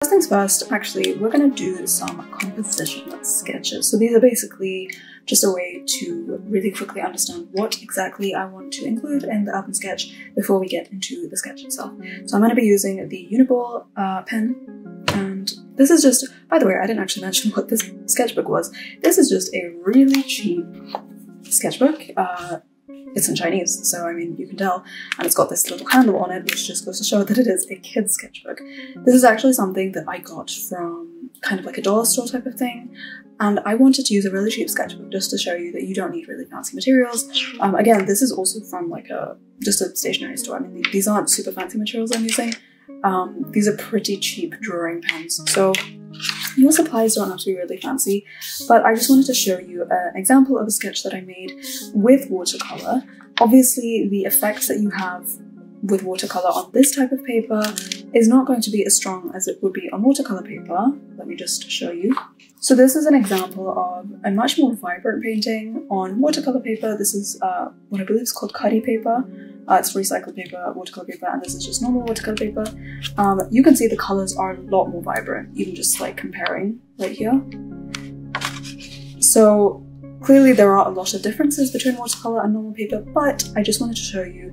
First things first, actually, we're going to do some composition sketches. So these are basically just a way to really quickly understand what exactly I want to include in the album sketch before we get into the sketch itself. So I'm going to be using the Uniball pen, and this is just, by the way, I didn't actually mention what this sketchbook was. This is just a really cheap sketchbook. It's in Chinese, so I mean, you can tell, and it's got this little handle on it, which just goes to show that it is a kid's sketchbook. This is actually something that I got from kind of like a dollar store type of thing, and I wanted to use a really cheap sketchbook just to show you that you don't need really fancy materials. Again, this is also from like just a stationery store. I mean, these aren't super fancy materials I'm using. These are pretty cheap drawing pens, so your supplies don't have to be really fancy, but I just wanted to show you an example of a sketch that I made with watercolor. Obviously, the effects that you have with watercolor on this type of paper is not going to be as strong as it would be on watercolor paper. Let me just show you. So this is an example of a much more vibrant painting on watercolor paper. This is what I believe is called cutty paper. It's recycled paper, watercolor paper, and this is just normal watercolor paper. You can see the colors are a lot more vibrant, even just like comparing right here. So clearly there are a lot of differences between watercolor and normal paper, but I just wanted to show you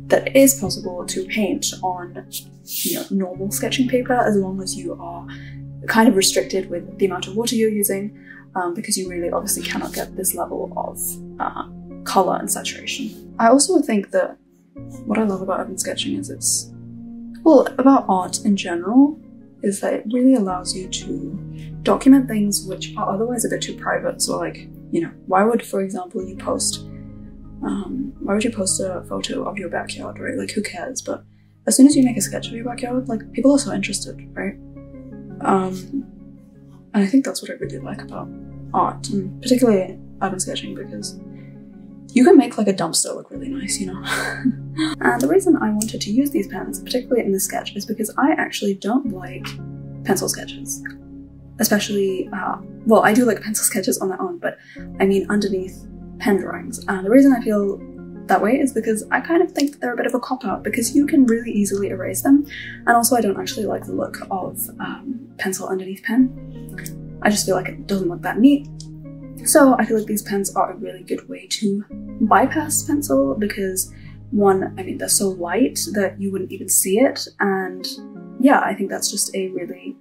that it is possible to paint on, you know, normal sketching paper as long as you are kind of restricted with the amount of water you're using, because you really obviously cannot get this level of color and saturation. I also think that what I love about urban sketching is about art in general, is that it really allows you to document things which are otherwise a bit too private. So like, you know, why would, for example, you post a photo of your backyard, right? Like, who cares? But as soon as you make a sketch of your backyard, like, people are so interested, right? And I think that's what I really like about art, and particularly urban sketching, because you can make like a dumpster look really nice, you know? And the reason I wanted to use these pens, particularly in this sketch, is because I actually don't like pencil sketches. Especially, well, I do like pencil sketches on their own, but I mean underneath pen drawings. And the reason I feel that way is because I kind of think that they're a bit of a cop-out, because you can really easily erase them. And also I don't actually like the look of pencil underneath pen. I just feel like it doesn't look that neat. So I feel like these pens are a really good way to bypass pencil, because one, I mean, they're so light that you wouldn't even see it, and yeah, I think that's just a really,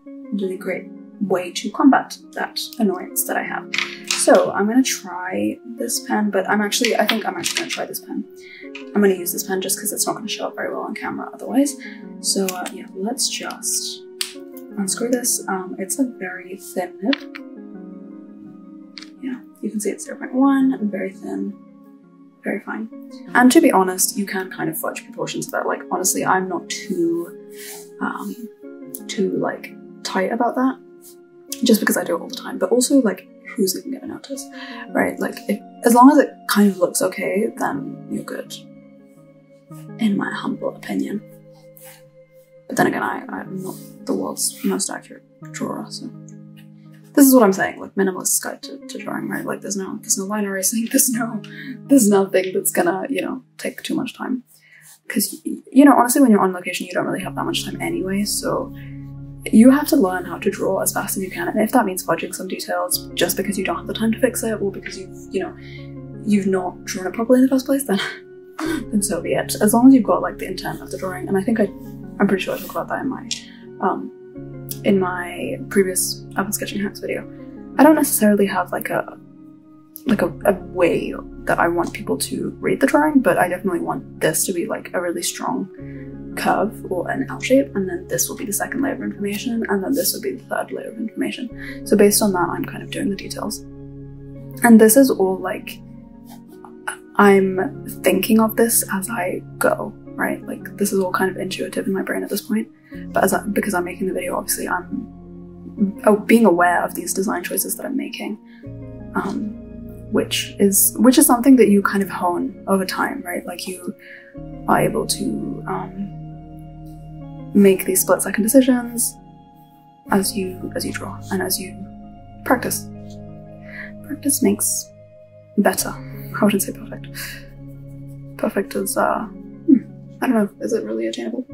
really great way to combat that annoyance that I have. So I'm gonna try this pen, but I think I'm actually gonna try this pen. I'm gonna use this pen just because it's not gonna show up very well on camera otherwise. So yeah, let's just unscrew this. It's a very thin nib. Yeah, you can see it's 0.1 and very thin, very fine. And to be honest, you can kind of fudge proportions of that. Like, honestly, I'm not too like tight about that, just because I do it all the time. But also, like, who's even gonna notice, right? Like, as long as it kind of looks okay, then you're good, in my humble opinion. But then again, I'm not the world's most accurate drawer, so. This is what I'm saying, like, minimalist guide to drawing, right? Like, there's no line erasing, there's nothing that's gonna, you know, take too much time. Because, you know, honestly, when you're on location, you don't really have that much time anyway, so you have to learn how to draw as fast as you can. And if that means fudging some details just because you don't have the time to fix it, or because you've not drawn it properly in the first place, then so be it. As long as you've got, like, the intent of the drawing. And I think I'm pretty sure I talked about that in my previous urban sketching hacks video. I don't necessarily have like a way that I want people to read the drawing, but I definitely want this to be like a really strong curve or an L shape, and then this will be the second layer of information, and then this would be the third layer of information. So based on that, I'm kind of doing the details. And this is all like, I'm thinking of this as I go, right? Like, this is all kind of intuitive in my brain at this point. But because I'm making the video, obviously I'm being aware of these design choices that I'm making, which is something that you kind of hone over time, right? Like, you are able to make these split-second decisions as you draw and as you practice. Practice makes better. I wouldn't say perfect. Perfect is I don't know, is it really attainable?